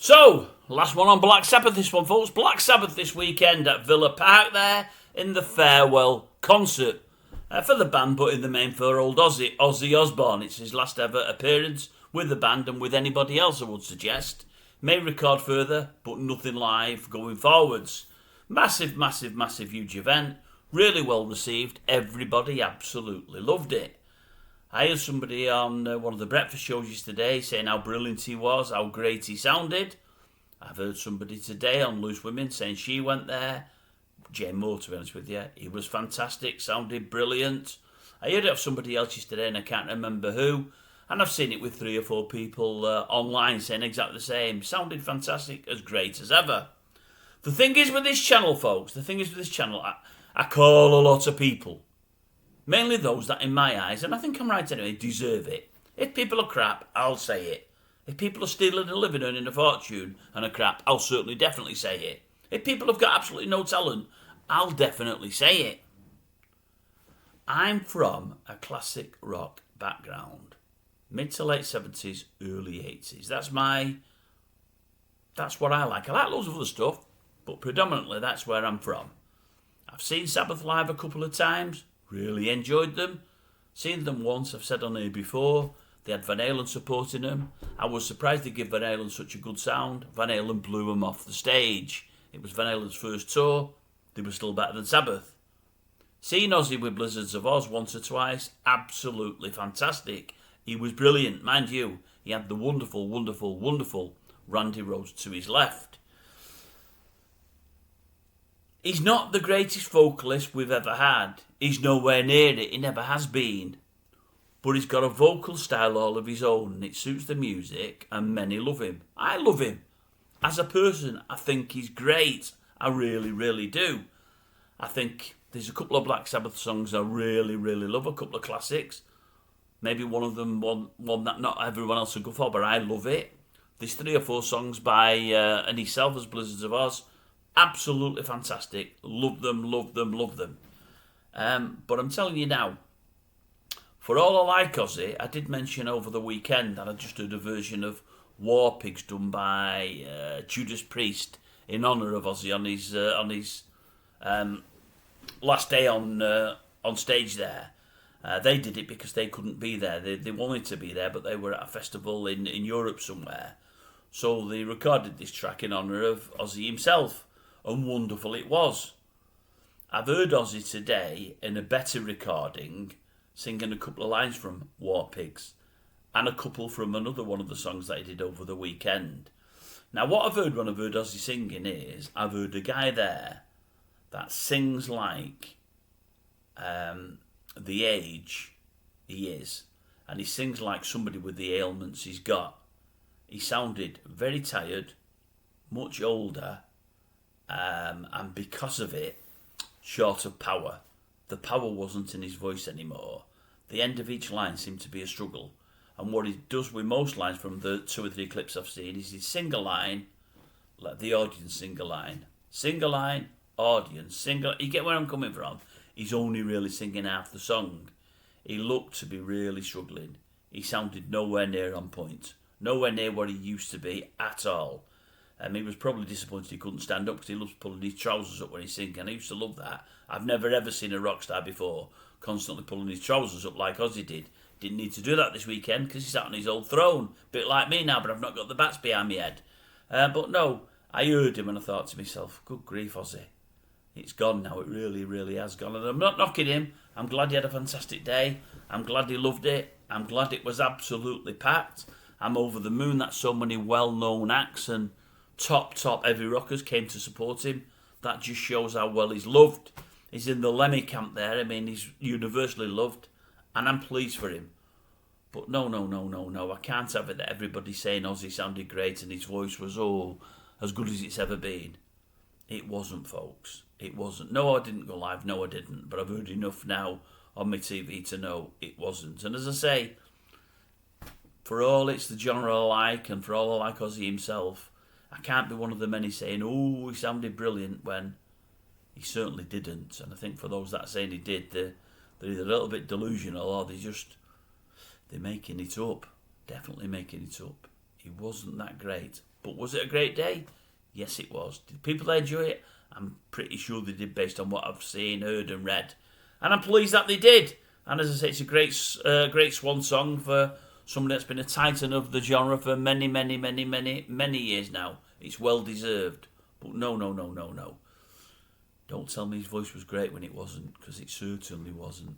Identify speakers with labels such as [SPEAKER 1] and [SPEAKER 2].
[SPEAKER 1] So, last one on Black Sabbath this one, folks. Black Sabbath this weekend at Villa Park there in the farewell concert for the band, but in the main for old Ozzy Osbourne. It's his last ever appearance with the band and with anybody else, I would suggest. May record further, but nothing live going forwards. Massive, massive, massive, huge event. Really well received. Everybody absolutely loved it. I heard somebody on one of the breakfast shows yesterday saying how brilliant he was, how great he sounded. I've heard somebody today on Loose Women saying she went there. Jane Moore, to be honest with you. He was fantastic, sounded brilliant. I heard it of somebody else yesterday and I can't remember who. And I've seen it with 3 or 4 people online saying exactly the same. Sounded fantastic, as great as ever. The thing is with this channel, folks, I call a lot of people. Mainly those that, in my eyes, and I think I'm right anyway, deserve it. If people are crap, I'll say it. If people are stealing a living, earning a fortune and are crap, I'll certainly definitely say it. If people have got absolutely no talent, I'll definitely say it. I'm from a classic rock background. Mid to late 70s, early 80s. That's what I like. I like loads of other stuff, but predominantly that's where I'm from. I've seen Sabbath live a couple of times. Really enjoyed them. Seen them once, I've said on here before. They had Van Halen supporting them. I was surprised they give Van Halen such a good sound. Van Halen blew them off the stage. It was Van Halen's first tour. They were still better than Sabbath. Seen Ozzy with Blizzards of Oz once or twice. Absolutely fantastic. He was brilliant. Mind you, he had the wonderful, wonderful, wonderful Randy Rhoads to his left. He's not the greatest vocalist we've ever had. He's nowhere near it. He never has been. But he's got a vocal style all of his own and it suits the music and many love him. I love him. As a person, I think he's great. I really, really do. I think there's a couple of Black Sabbath songs I really, really love. A couple of classics. Maybe one of them, one that not everyone else would go for, but I love it. There's 3 or 4 songs by and himself as Blizzards of Oz. Absolutely fantastic. Love them, love them, love them. But I'm telling you now, for all I like Ozzy, I did mention over the weekend that I just heard a version of War Pigs done by Judas Priest in honour of Ozzy on his last day on stage there. They did it because they couldn't be there. They wanted to be there, but they were at a festival in Europe somewhere. So they recorded this track in honour of Ozzy himself. And wonderful it was. I've heard Ozzy today in a better recording singing a couple of lines from War Pigs and a couple from another one of the songs that he did over the weekend. Now what I've heard when I've heard Ozzy singing is I've heard a guy there that sings like the age he is, and he sings like somebody with the ailments he's got. He sounded very tired, much older, and because of it, short of power. The power wasn't in his voice anymore. The end of each line seemed to be a struggle. And what he does with most lines from the 2 or 3 clips I've seen is he'd sing a line, let the audience sing a line. Sing a line, audience, sing a... You get where I'm coming from? He's only really singing half the song. He looked to be really struggling. He sounded nowhere near on point. Nowhere near what he used to be at all. He was probably disappointed he couldn't stand up because he loves pulling his trousers up when he's singing. I used to love that. I've never ever seen a rock star before constantly pulling his trousers up like Ozzy did. Didn't need to do that this weekend because he sat on his old throne. Bit like me now, but I've not got the bats behind my head. But no, I heard him and I thought to myself, good grief, Ozzy. It's gone now. It really, really has gone. And I'm not knocking him. I'm glad he had a fantastic day. I'm glad he loved it. I'm glad it was absolutely packed. I'm over the moon that so many well-known acts and top heavy rockers came to support him. That just shows how well he's loved. He's in the Lemmy camp there. I mean, he's universally loved, and I'm pleased for him. But no. I can't have it that everybody's saying Ozzy sounded great and his voice was as good as it's ever been. It wasn't, folks. It wasn't. No, I didn't go live. No, I didn't. But I've heard enough now on my TV to know it wasn't. And as I say, for all it's the genre I like, and for all I like Ozzy himself, I can't be one of the many saying, oh, he sounded brilliant, when he certainly didn't. And I think for those that are saying he did, they're either a little bit delusional or they're making it up. Definitely making it up. He wasn't that great. But was it a great day? Yes, it was. Did people enjoy it? I'm pretty sure they did, based on what I've seen, heard, and read. And I'm pleased that they did. And as I say, it's a great swan song for somebody that's been a titan of the genre for many, many, many, many, many years now. It's well deserved. But no. Don't tell me his voice was great when it wasn't, because it certainly wasn't.